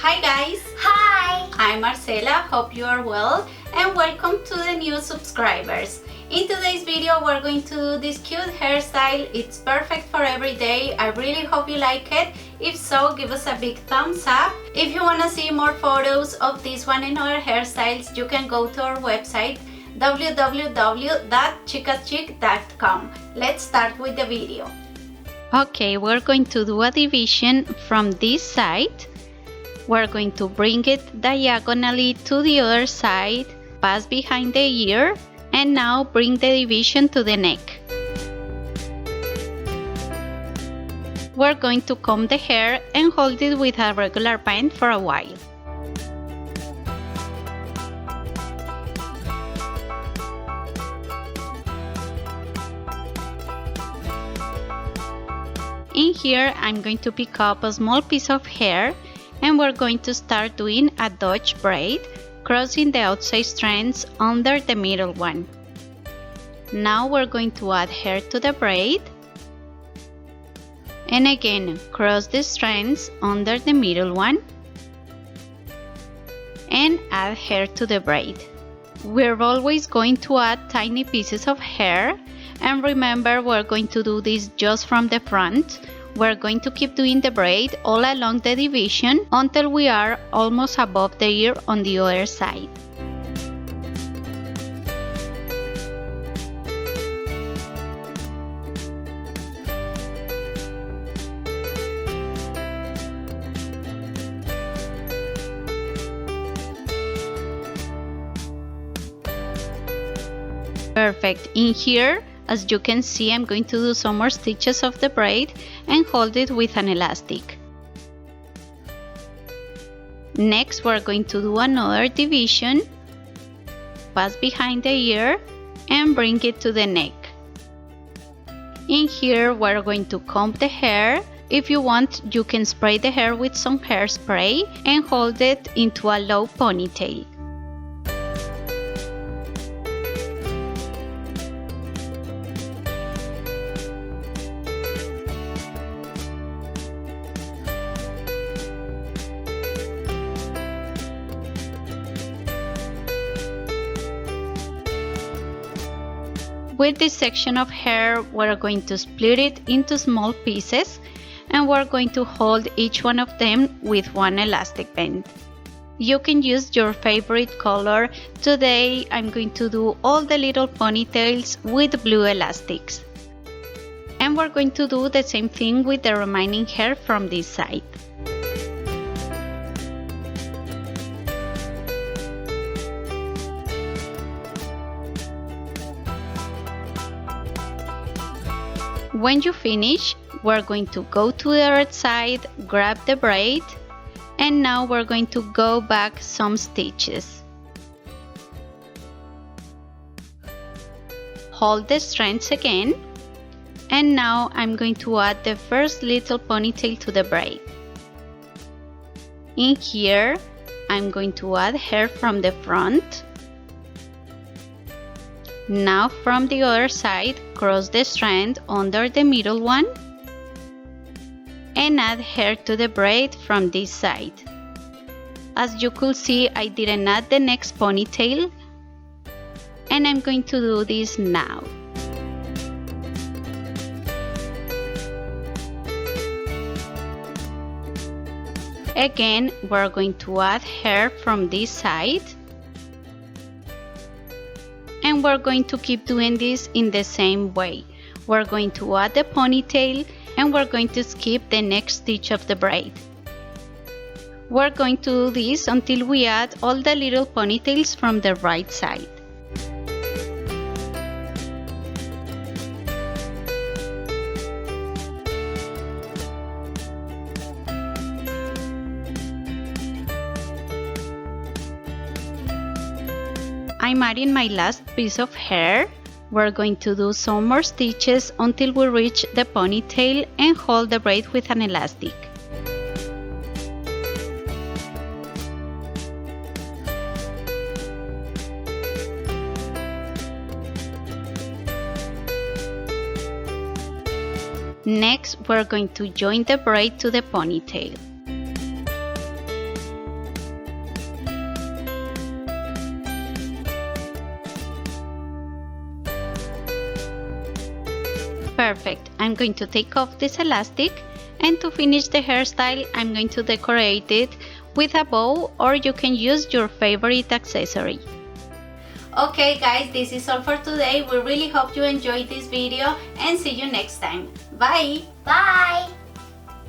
Hi guys! Hi! I'm Marcela, hope you are well and welcome to the new subscribers. In today's video we're going to do this cute hairstyle. It's perfect for every day. I really hope you like it. If so, give us a big thumbs up. If you want to see more photos of this one and other hairstyles, you can go to our website www.chicaschic.com. Let's start with the video. Okay, we're going to do a division from this side. We're going to bring it diagonally to the other side, pass behind the ear, and now bring the division to the neck. We're going to comb the hair and hold it with a regular band for a while. In here, I'm going to pick up a small piece of hair and we're going to start doing a Dutch braid, crossing the outside strands under the middle one. Now we're going to add hair to the braid and again cross the strands under the middle one and add hair to the braid. We're always going to add tiny pieces of hair, and remember we're going to do this just from the front. We're going to keep doing the braid all along the division until we are almost above the ear on the other side. Perfect. In here, as you can see, I'm going to do some more stitches of the braid and hold it with an elastic. Next, we're going to do another division, pass behind the ear and bring it to the neck. In here, we're going to comb the hair. If you want, you can spray the hair with some hairspray and hold it into a low ponytail. With this section of hair, we're going to split it into small pieces and we're going to hold each one of them with one elastic band. You can use your favorite color. Today I'm going to do all the little ponytails with blue elastics. And we're going to do the same thing with the remaining hair from this side. When you finish, we're going to go to the other side, grab the braid, and now we're going to go back some stitches. Hold the strands again, and now I'm going to add the first little ponytail to the braid. In here, I'm going to add hair from the front. Now from the other side, cross the strand under the middle one and add hair to the braid from this side. As you could see, I didn't add the next ponytail and I'm going to do this now. Again, we're going to add hair from this side. And we're going to keep doing this in the same way. We're going to add the ponytail and we're going to skip the next stitch of the braid. We're going to do this until we add all the little ponytails from the right side. I'm adding my last piece of hair. We're going to do some more stitches until we reach the ponytail and hold the braid with an elastic. Next, we're going to join the braid to the ponytail. Perfect. I'm going to take off this elastic, and to finish the hairstyle, I'm going to decorate it with a bow, or you can use your favorite accessory. Okay guys, this is all for today. We really hope you enjoyed this video and see you next time. Bye! Bye!